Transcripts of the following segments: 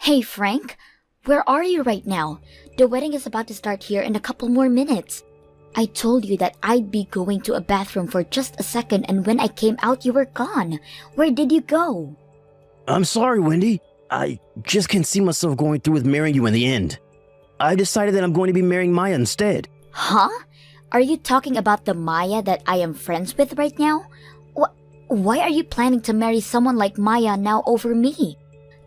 Hey Frank, where are you right now? The wedding is about to start here in a couple more minutes. I told you that I'd be going to a bathroom for just a second, and when I came out you were gone. Where did you go? I'm sorry, Wendy. I just can't see myself going through with marrying you in the end. I decided that I'm going to be marrying Maya instead. Huh? Are you talking about the Maya that I am friends with right now? Why are you planning to marry someone like Maya now over me?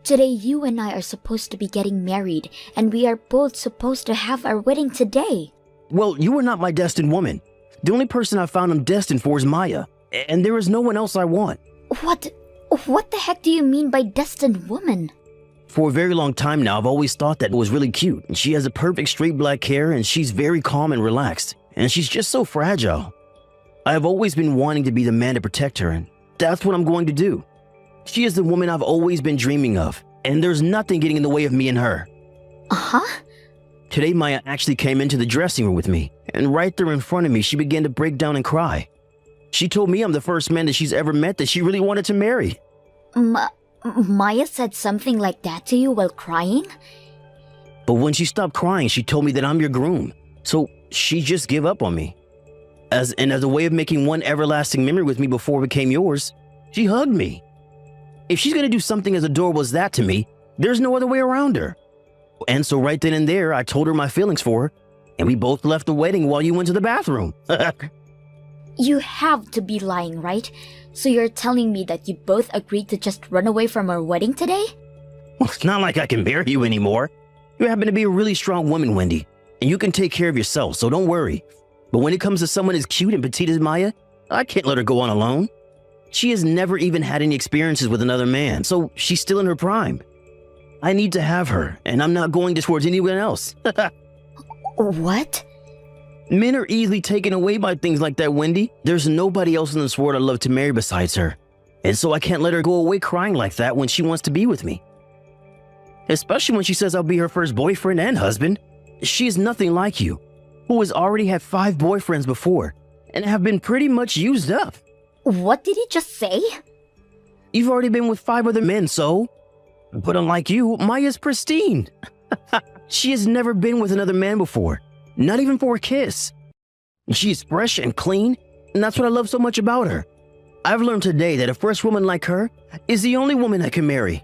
Today you and I are supposed to be getting married, and we are both supposed to have our wedding today. Well, you are not my destined woman. The only person I found I'm destined for is Maya, and there is no one else I want. What the heck do you mean by destined woman? For a very long time now, I've always thought that was really cute. She has a perfect straight black hair, and she's very calm and relaxed, and she's just so fragile. I have always been wanting to be the man to protect her, and that's what I'm going to do. She is the woman I've always been dreaming of, and there's nothing getting in the way of me and her. Uh-huh. Today, Maya actually came into the dressing room with me, and right there in front of me, she began to break down and cry. She told me I'm the first man that she's ever met that she really wanted to marry. Maya said something like that to you while crying? But when she stopped crying, she told me that I'm your groom, so she just gave up on me. As a way of making one everlasting memory with me before it became yours, she hugged me. If she's gonna do something as adorable as that to me, there's no other way around her. And so right then and there, I told her my feelings for her, and we both left the wedding while you went to the bathroom. You have to be lying, right? So you're telling me that you both agreed to just run away from our wedding today? Well, it's not like I can marry you anymore. You happen to be a really strong woman, Wendy, and you can take care of yourself, so don't worry. But when it comes to someone as cute and petite as Maya, I can't let her go on alone. She has never even had any experiences with another man, so she's still in her prime. I need to have her, and I'm not going towards anyone else. What? Men are easily taken away by things like that, Wendy. There's nobody else in this world I'd love to marry besides her. And so I can't let her go away crying like that when she wants to be with me. Especially when she says I'll be her first boyfriend and husband. She is nothing like you, who has already had 5 boyfriends before, and have been pretty much used up. What did he just say? You've already been with 5 other men, so? But unlike you, Maya's pristine. She has never been with another man before, not even for a kiss. She's fresh and clean, and that's what I love so much about her. I've learned today that a fresh woman like her is the only woman I can marry.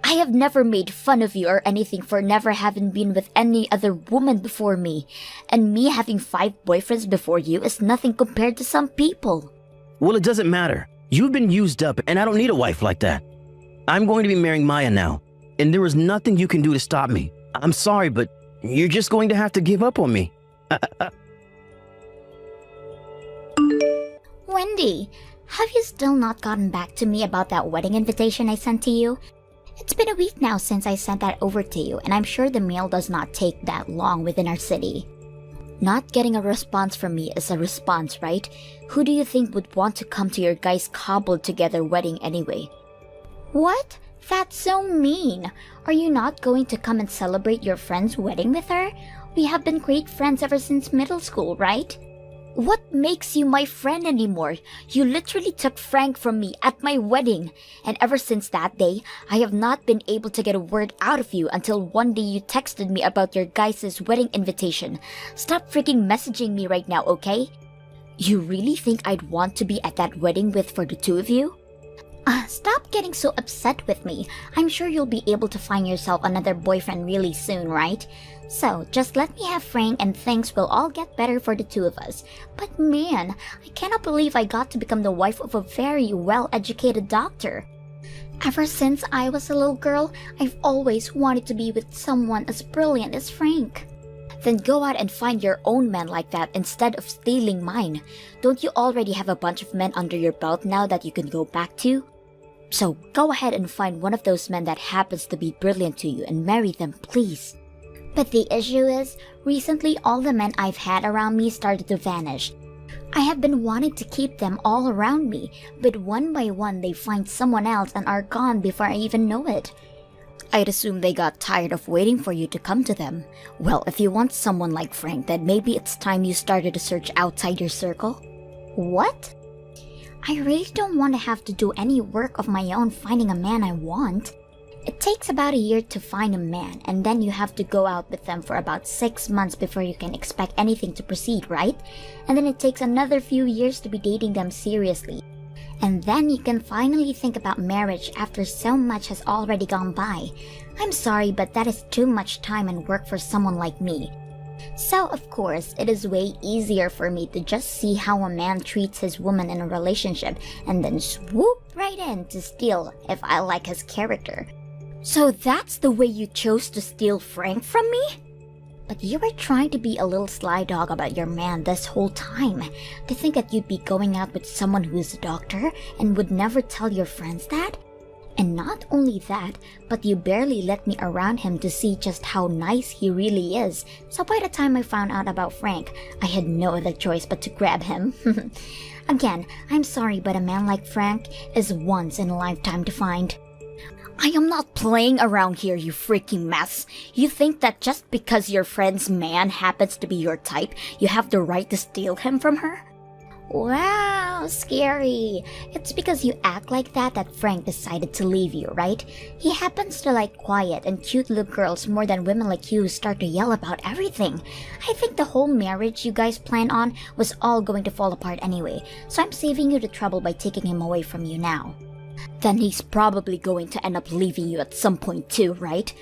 I have never made fun of you or anything for never having been with any other woman before me, and me having 5 boyfriends before you is nothing compared to some people. Well, it doesn't matter. You've been used up, and I don't need a wife like that. I'm going to be marrying Maya now, and there is nothing you can do to stop me. I'm sorry, but you're just going to have to give up on me. Wendy, have you still not gotten back to me about that wedding invitation I sent to you? It's been a week now since I sent that over to you, and I'm sure the mail does not take that long within our city. Not getting a response from me is a response, right? Who do you think would want to come to your guys' cobbled together wedding anyway? What? That's so mean. Are you not going to come and celebrate your friend's wedding with her? We have been great friends ever since middle school, right? What makes you my friend anymore? You literally took Frank from me at my wedding. And ever since that day, I have not been able to get a word out of you until one day you texted me about your guys' wedding invitation. Stop freaking messaging me right now, okay? You really think I'd want to be at that wedding for the 2 of you? Stop getting so upset with me. I'm sure you'll be able to find yourself another boyfriend really soon, right? So, just let me have Frank and things will all get better for the 2 of us. But man, I cannot believe I got to become the wife of a very well-educated doctor. Ever since I was a little girl, I've always wanted to be with someone as brilliant as Frank. Then go out and find your own man like that instead of stealing mine. Don't you already have a bunch of men under your belt now that you can go back to? So go ahead and find one of those men that happens to be brilliant to you and marry them, please. But the issue is, recently all the men I've had around me started to vanish. I have been wanting to keep them all around me, but one by one they find someone else and are gone before I even know it. I'd assume they got tired of waiting for you to come to them. Well, if you want someone like Frank, then maybe it's time you started a search outside your circle. What? I really don't want to have to do any work of my own finding a man I want. It takes about a year to find a man, and then you have to go out with them for about 6 months before you can expect anything to proceed, right? And then it takes another few years to be dating them seriously. And then you can finally think about marriage after so much has already gone by. I'm sorry, but that is too much time and work for someone like me. So, of course, it is way easier for me to just see how a man treats his woman in a relationship and then swoop right in to steal if I like his character. So that's the way you chose to steal Frank from me? But you were trying to be a little sly dog about your man this whole time. To think that you'd be going out with someone who is a doctor and would never tell your friends that? And not only that, but you barely let me around him to see just how nice he really is. So by the time I found out about Frank, I had no other choice but to grab him. Again, I'm sorry, but a man like Frank is once in a lifetime to find. I am not playing around here, you freaking mess. You think that just because your friend's man happens to be your type, you have the right to steal him from her? Wow, scary. It's because you act like that Frank decided to leave you, right? He happens to like quiet and cute little girls more than women like you who start to yell about everything. I think the whole marriage you guys planned on was all going to fall apart anyway, so I'm saving you the trouble by taking him away from you now. Then he's probably going to end up leaving you at some point too, right?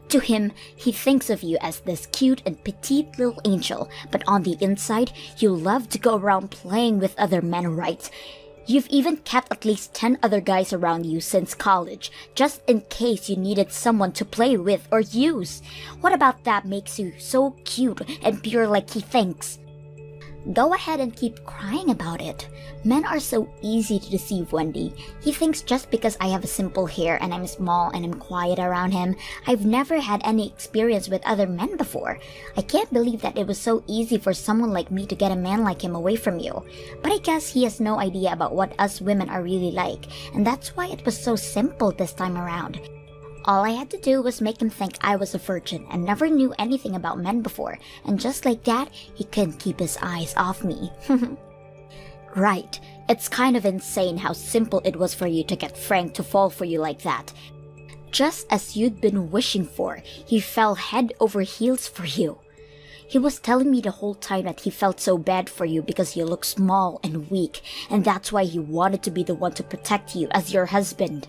To him, he thinks of you as this cute and petite little angel, but on the inside, you love to go around playing with other men, right? You've even kept at least 10 other guys around you since college, just in case you needed someone to play with or use. What about that makes you so cute and pure like he thinks? Go ahead and keep crying about it. Men are so easy to deceive, Wendy. He thinks just because I have simple hair and I'm small and I'm quiet around him, I've never had any experience with other men before. I can't believe that it was so easy for someone like me to get a man like him away from you. But I guess he has no idea about what us women are really like, and that's why it was so simple this time around. All I had to do was make him think I was a virgin and never knew anything about men before, and just like that, he couldn't keep his eyes off me. Right, it's kind of insane how simple it was for you to get Frank to fall for you like that. Just as you'd been wishing for, he fell head over heels for you. He was telling me the whole time that he felt so bad for you because you look small and weak, and that's why he wanted to be the one to protect you as your husband.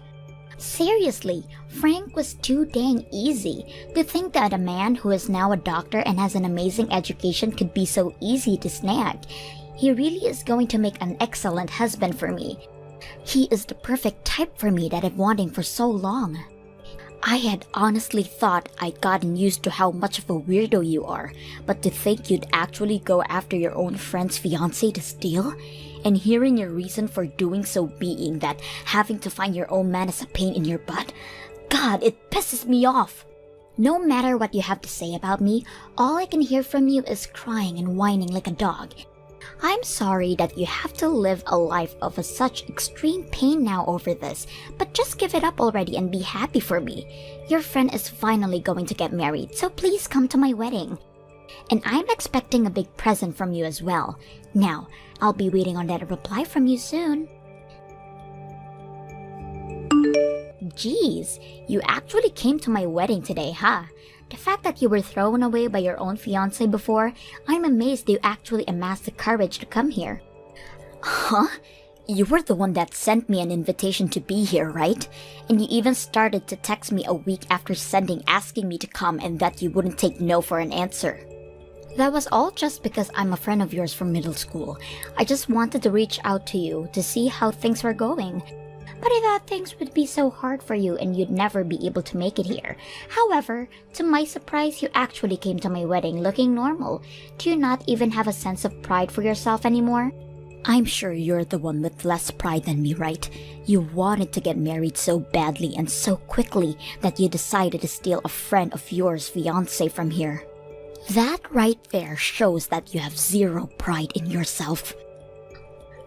Seriously, Frank was too dang easy. To think that a man who is now a doctor and has an amazing education could be so easy to snag. He really is going to make an excellent husband for me. He is the perfect type for me that I've wanting for so long. I had honestly thought I'd gotten used to how much of a weirdo you are, but to think you'd actually go after your own friend's fiancé to steal? And hearing your reason for doing so being that having to find your own man is a pain in your butt, God, it pisses me off. No matter what you have to say about me, all I can hear from you is crying and whining like a dog. I'm sorry that you have to live a life of such extreme pain now over this, but just give it up already and be happy for me. Your friend is finally going to get married, so please come to my wedding. And I'm expecting a big present from you as well. Now, I'll be waiting on that reply from you soon. Geez, you actually came to my wedding today, huh? The fact that you were thrown away by your own fiancé before, I'm amazed you actually amassed the courage to come here. Huh? You were the one that sent me an invitation to be here, right? And you even started to text me a week after sending asking me to come and that you wouldn't take no for an answer. That was all just because I'm a friend of yours from middle school. I just wanted to reach out to you to see how things were going. But I thought things would be so hard for you and you'd never be able to make it here. However, to my surprise, you actually came to my wedding looking normal. Do you not even have a sense of pride for yourself anymore? I'm sure you're the one with less pride than me, right? You wanted to get married so badly and so quickly that you decided to steal a friend of yours' fiancé from here. That right there shows that you have zero pride in yourself.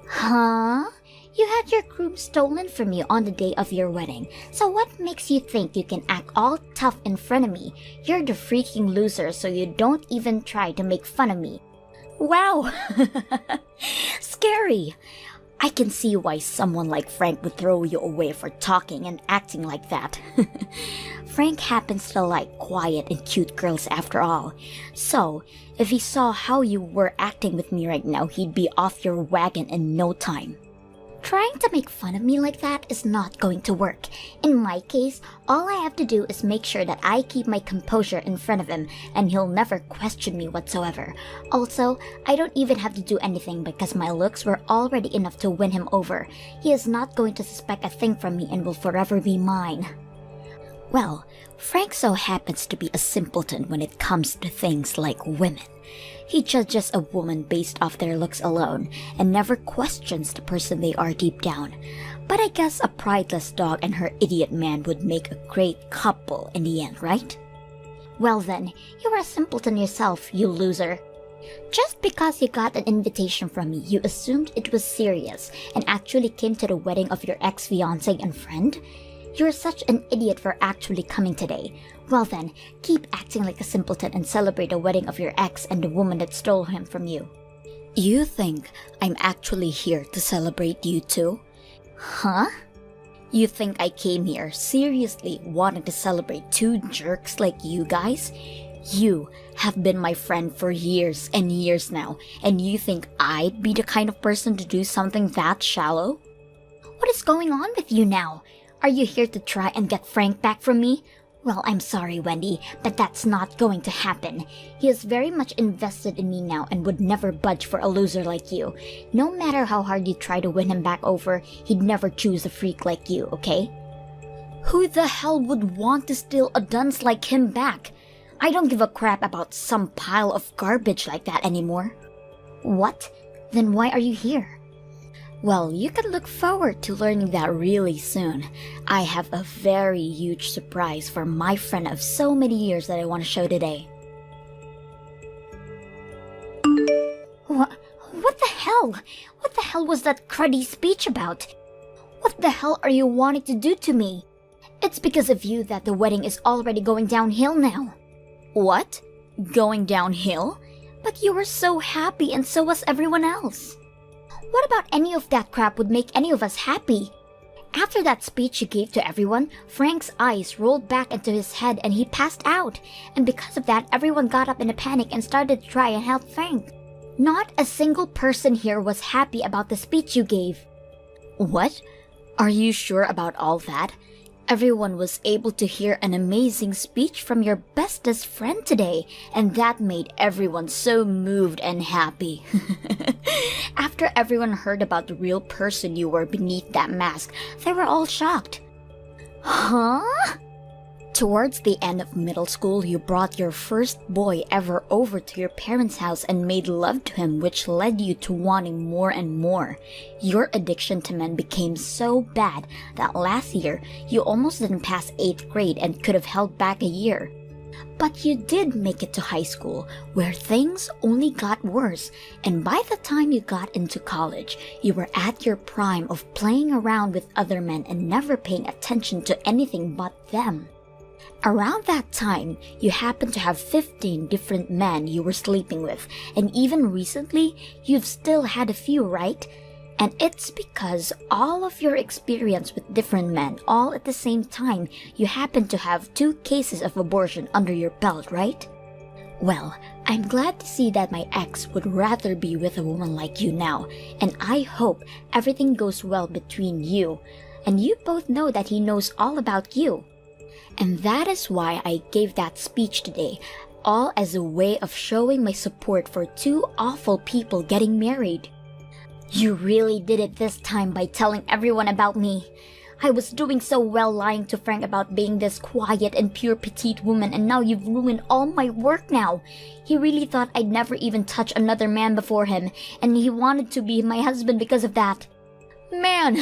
Huh? You had your groom stolen from you on the day of your wedding, so what makes you think you can act all tough in front of me? You're the freaking loser, so you don't even try to make fun of me. Wow! Scary! I can see why someone like Frank would throw you away for talking and acting like that. Frank happens to like quiet and cute girls after all. So, if he saw how you were acting with me right now, he'd be off your wagon in no time. Trying to make fun of me like that is not going to work. In my case, all I have to do is make sure that I keep my composure in front of him and he'll never question me whatsoever. Also, I don't even have to do anything because my looks were already enough to win him over. He is not going to suspect a thing from me and will forever be mine. Well, Frank so happens to be a simpleton when it comes to things like women. He judges a woman based off their looks alone and never questions the person they are deep down. But I guess a prideless dog and her idiot man would make a great couple in the end, right? Well then, you're a simpleton yourself, you loser. Just because you got an invitation from me, you assumed it was serious and actually came to the wedding of your ex-fiancé and friend? You're such an idiot for actually coming today. Well then, keep acting like a simpleton and celebrate the wedding of your ex and the woman that stole him from you. You think I'm actually here to celebrate you too? Huh? You think I came here seriously wanting to celebrate two jerks like you guys? You have been my friend for years and years now, and you think I'd be the kind of person to do something that shallow? What is going on with you now? Are you here to try and get Frank back from me? Well, I'm sorry, Wendy, but that's not going to happen. He is very much invested in me now and would never budge for a loser like you. No matter how hard you try to win him back over, he'd never choose a freak like you, okay? Who the hell would want to steal a dunce like him back? I don't give a crap about some pile of garbage like that anymore. What? Then why are you here? Well, you can look forward to learning that really soon. I have a very huge surprise for my friend of so many years that I want to show today. What the hell? What the hell was that cruddy speech about? What the hell are you wanting to do to me? It's because of you that the wedding is already going downhill now. What? Going downhill? But you were so happy and so was everyone else. What about any of that crap would make any of us happy? After that speech you gave to everyone, Frank's eyes rolled back into his head and he passed out. And because of that, everyone got up in a panic and started to try and help Frank. Not a single person here was happy about the speech you gave. What? Are you sure about all that? Everyone was able to hear an amazing speech from your bestest friend today, and that made everyone so moved and happy. After everyone heard about the real person you were beneath that mask, they were all shocked. Huh? Towards the end of middle school, you brought your first boy ever over to your parents' house and made love to him, which led you to wanting more and more. Your addiction to men became so bad that last year, you almost didn't pass 8th grade and could have held back a year. But you did make it to high school, where things only got worse, and by the time you got into college, you were at your prime of playing around with other men and never paying attention to anything but them. Around that time, you happened to have 15 different men you were sleeping with, and even recently, you've still had a few, right? And it's because all of your experience with different men all at the same time, you happen to have 2 cases of abortion under your belt, right? Well, I'm glad to see that my ex would rather be with a woman like you now, and I hope everything goes well between you, and you both know that he knows all about you. And that is why I gave that speech today, all as a way of showing my support for 2 awful people getting married. You really did it this time by telling everyone about me. I was doing so well lying to Frank about being this quiet and pure petite woman, and now you've ruined all my work now. He really thought I'd never even touch another man before him, and he wanted to be my husband because of that. Man,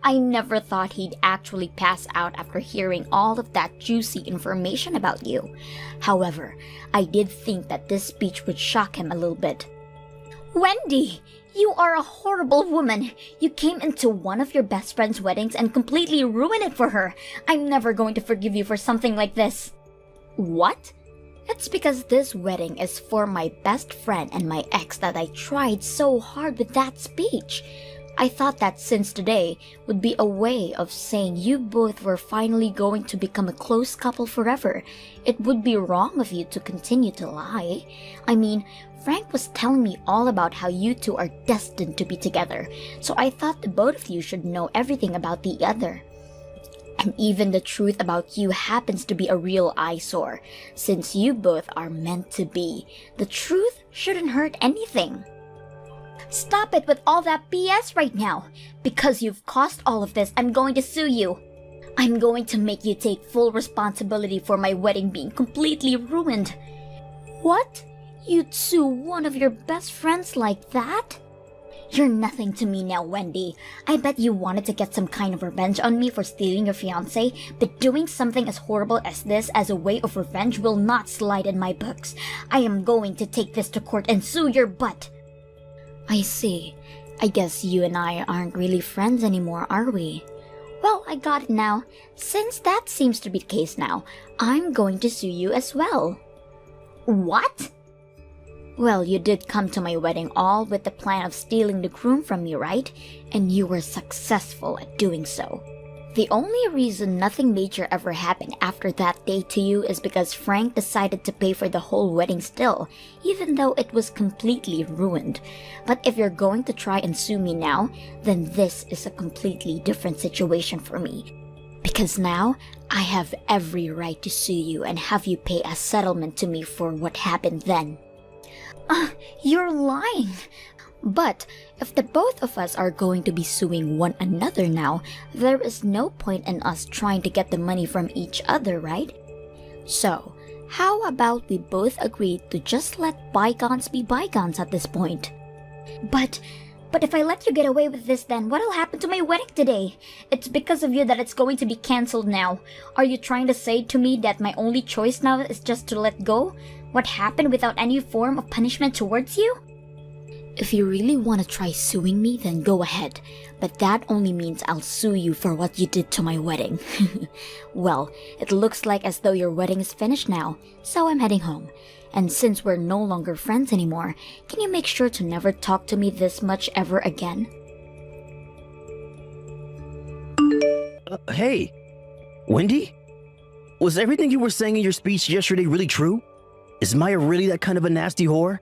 I never thought he'd actually pass out after hearing all of that juicy information about you. However, I did think that this speech would shock him a little bit. Wendy, you are a horrible woman. You came into one of your best friend's weddings and completely ruined it for her. I'm never going to forgive you for something like this. What? It's because this wedding is for my best friend and my ex that I tried so hard with that speech. I thought that since today would be a way of saying you both were finally going to become a close couple forever, it would be wrong of you to continue to lie. I mean, Frank was telling me all about how you two are destined to be together, so I thought the both of you should know everything about the other. And even the truth about you happens to be a real eyesore. Since you both are meant to be, the truth shouldn't hurt anything. Stop it with all that BS right now. Because you've caused all of this, I'm going to sue you. I'm going to make you take full responsibility for my wedding being completely ruined. What? You'd sue one of your best friends like that? You're nothing to me now, Wendy. I bet you wanted to get some kind of revenge on me for stealing your fiancé, but doing something as horrible as this as a way of revenge will not slide in my books. I am going to take this to court and sue your butt. I see. I guess you and I aren't really friends anymore, are we? Well, I got it now. Since that seems to be the case now, I'm going to sue you as well. What? Well, you did come to my wedding all with the plan of stealing the groom from me, right? And you were successful at doing so. The only reason nothing major ever happened after that day to you is because Frank decided to pay for the whole wedding still, even though it was completely ruined. But if you're going to try and sue me now, then this is a completely different situation for me. Because now, I have every right to sue you and have you pay a settlement to me for what happened then. You're lying. But if the both of us are going to be suing one another now, there is no point in us trying to get the money from each other, right? So, how about we both agree to just let bygones be bygones at this point? But if I let you get away with this, then what'll happen to my wedding today? It's because of you that it's going to be cancelled now. Are you trying to say to me that my only choice now is just to let go? What happened without any form of punishment towards you? If you really want to try suing me, then go ahead. But that only means I'll sue you for what you did to my wedding. Well, it looks like as though your wedding is finished now, so I'm heading home. And since we're no longer friends anymore, can you make sure to never talk to me this much ever again? Hey, Wendy? Was everything you were saying in your speech yesterday really true? Is Maya really that kind of a nasty whore?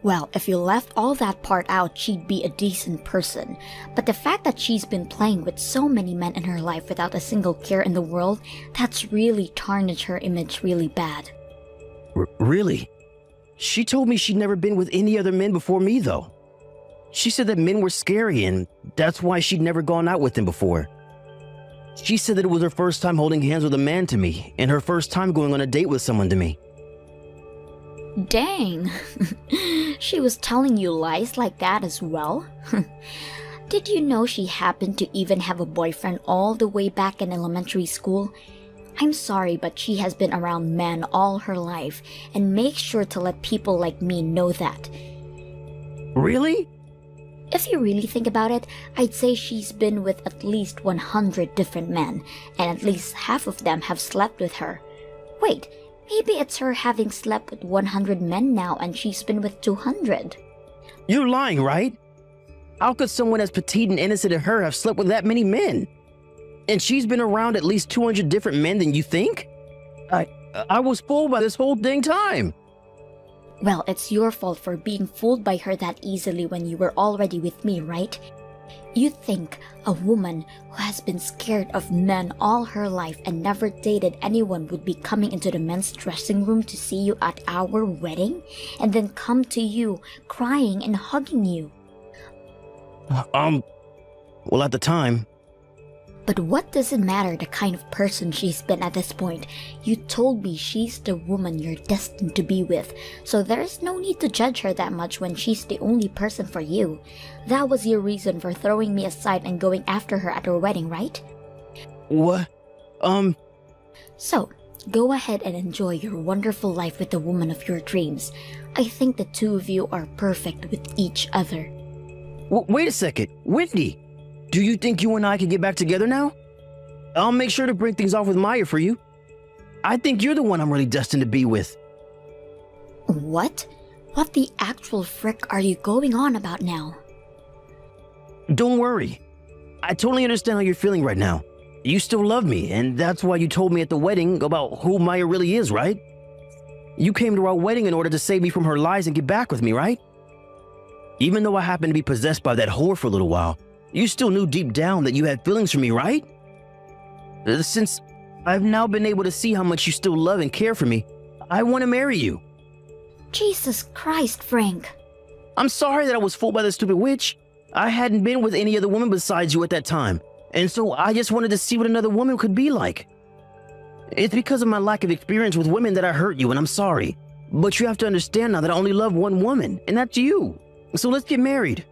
Well, if you left all that part out, she'd be a decent person. But the fact that she's been playing with so many men in her life without a single care in the world, that's really tarnished her image really bad. Really? She told me she'd never been with any other men before me, though. She said that men were scary and that's why she'd never gone out with them before. She said that it was her first time holding hands with a man to me and her first time going on a date with someone to me. Dang. She was telling you lies like that as well? Did you know she happened to even have a boyfriend all the way back in elementary school? I'm sorry, but she has been around men all her life and makes sure to let people like me know that. Really? If you really think about it, I'd say she's been with at least 100 different men, and at least half of them have slept with her. Wait, maybe it's her having slept with 100 men now and she's been with 200. You're lying, right? How could someone as petite and innocent as her have slept with that many men? And she's been around at least 200 different men than you think? I was fooled by this whole dang time. Well, it's your fault for being fooled by her that easily when you were already with me, right? You think a woman who has been scared of men all her life and never dated anyone would be coming into the men's dressing room to see you at our wedding and then come to you crying and hugging you? Well, at the time. But what does it matter the kind of person she's been at this point? You told me she's the woman you're destined to be with, so there's no need to judge her that much when she's the only person for you. That was your reason for throwing me aside and going after her at her wedding, right? What? So, go ahead and enjoy your wonderful life with the woman of your dreams. I think the two of you are perfect with each other. Wait a second, Wendy. Do you think you and I can get back together now? I'll make sure to break things off with Maya for you. I think you're the one I'm really destined to be with. What? What the actual frick are you going on about now? Don't worry. I totally understand how you're feeling right now. You still love me, and that's why you told me at the wedding about who Maya really is, right? You came to our wedding in order to save me from her lies and get back with me, right? Even though I happened to be possessed by that whore for a little while, you still knew deep down that you had feelings for me, right? Since I've now been able to see how much you still love and care for me, I want to marry you. Jesus Christ, Frank. I'm sorry that I was fooled by the stupid witch. I hadn't been with any other woman besides you at that time, and so I just wanted to see what another woman could be like. It's because of my lack of experience with women that I hurt you, and I'm sorry. But you have to understand now that I only love one woman, and that's you. So let's get married.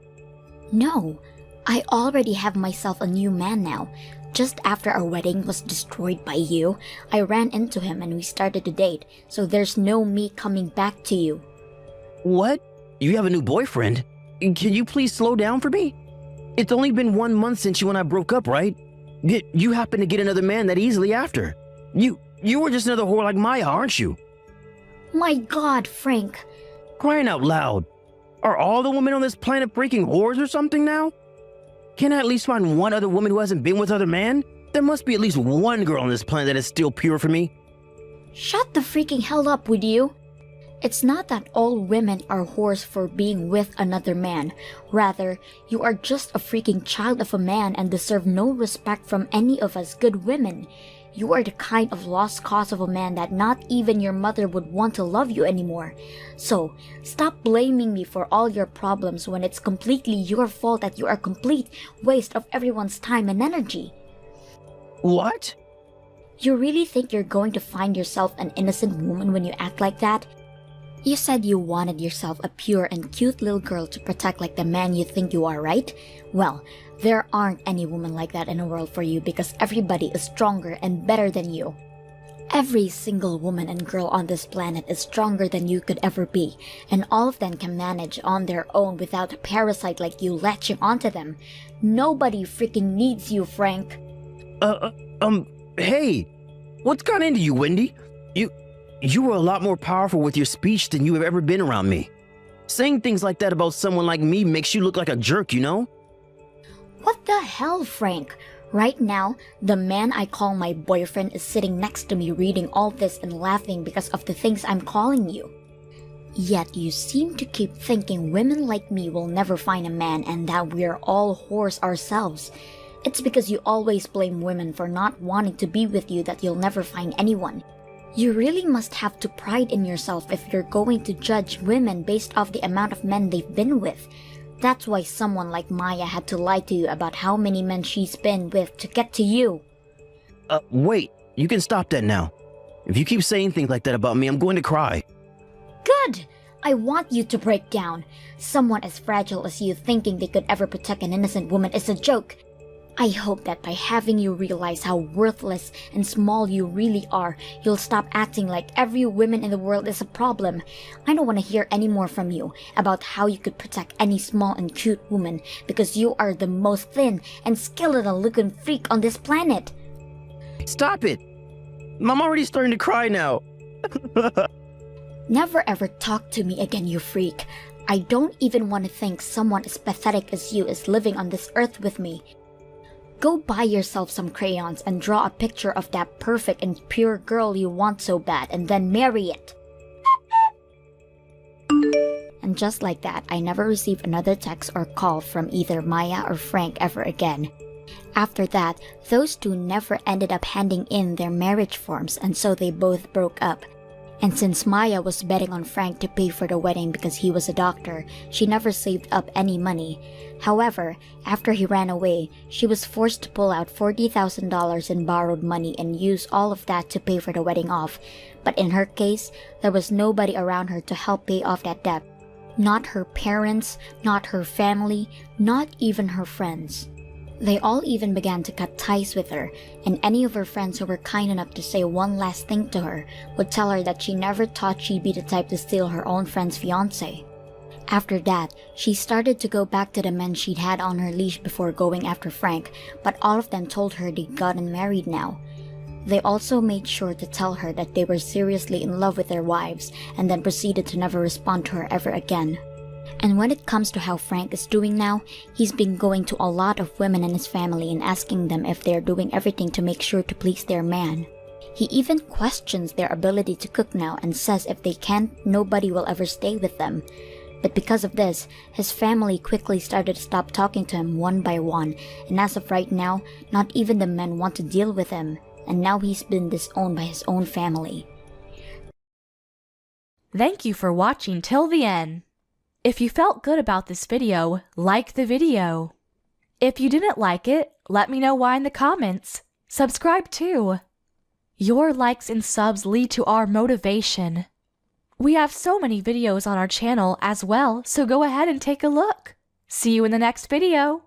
No, I already have myself a new man now. Just after our wedding was destroyed by you, I ran into him and we started to date, so there's no me coming back to you. What? You have a new boyfriend? Can you please slow down for me? It's only been 1 month since you and I broke up, right? Yet you happen to get another man that easily after. You were just another whore like Maya, aren't you? My God, Frank. Crying out loud. Are all the women on this planet freaking whores or something now? Can I at least find one other woman who hasn't been with other men? There must be at least one girl on this planet that is still pure for me. Shut the freaking hell up, would you? It's not that all women are whores for being with another man. Rather, you are just a freaking child of a man and deserve no respect from any of us good women. You are the kind of lost cause of a man that not even your mother would want to love you anymore. So, stop blaming me for all your problems when it's completely your fault that you are a complete waste of everyone's time and energy. What? You really think you're going to find yourself an innocent woman when you act like that? You said you wanted yourself a pure and cute little girl to protect like the man you think you are, right? Well, there aren't any women like that in the world for you because everybody is stronger and better than you. Every single woman and girl on this planet is stronger than you could ever be, and all of them can manage on their own without a parasite like you latching onto them. Nobody freaking needs you, Frank. Hey, what's got into you, Wendy? You were a lot more powerful with your speech than you have ever been around me. Saying things like that about someone like me makes you look like a jerk, you know? What the hell, Frank? Right now, the man I call my boyfriend is sitting next to me reading all this and laughing because of the things I'm calling you. Yet you seem to keep thinking women like me will never find a man and that we're all whores ourselves. It's because you always blame women for not wanting to be with you that you'll never find anyone. You really must have to pride in yourself if you're going to judge women based off the amount of men they've been with. That's why someone like Maya had to lie to you about how many men she's been with to get to you. Wait, you can stop that now. If you keep saying things like that about me, I'm going to cry. Good! I want you to break down. Someone as fragile as you thinking they could ever protect an innocent woman is a joke. I hope that by having you realize how worthless and small you really are, you'll stop acting like every woman in the world is a problem. I don't want to hear any more from you about how you could protect any small and cute woman because you are the most thin and skeletal looking freak on this planet. Stop it! I'm already starting to cry now. Never ever talk to me again, you freak. I don't even want to think someone as pathetic as you is living on this earth with me. Go buy yourself some crayons and draw a picture of that perfect and pure girl you want so bad and then marry it. And just like that, I never received another text or call from either Maya or Frank ever again. After that, those two never ended up handing in their marriage forms and so they both broke up. And since Maya was betting on Frank to pay for the wedding because he was a doctor, she never saved up any money. However, after he ran away, she was forced to pull out $40,000 in borrowed money and use all of that to pay for the wedding off. But in her case, there was nobody around her to help pay off that debt. Not her parents, not her family, not even her friends. They all even began to cut ties with her, and any of her friends who were kind enough to say one last thing to her would tell her that she never thought she'd be the type to steal her own friend's fiancé. After that, she started to go back to the men she'd had on her leash before going after Frank, but all of them told her they'd gotten married now. They also made sure to tell her that they were seriously in love with their wives and then proceeded to never respond to her ever again. And when it comes to how Frank is doing now, he's been going to a lot of women in his family and asking them if they're doing everything to make sure to please their man. He even questions their ability to cook now and says if they can't, nobody will ever stay with them. But because of this, his family quickly started to stop talking to him one by one, and as of right now, not even the men want to deal with him, and now he's been disowned by his own family. Thank you for watching till the end. If you felt good about this video, like the video. If you didn't like it, let me know why in the comments. Subscribe too. Your likes and subs lead to our motivation. We have so many videos on our channel as well, so go ahead and take a look. See you in the next video.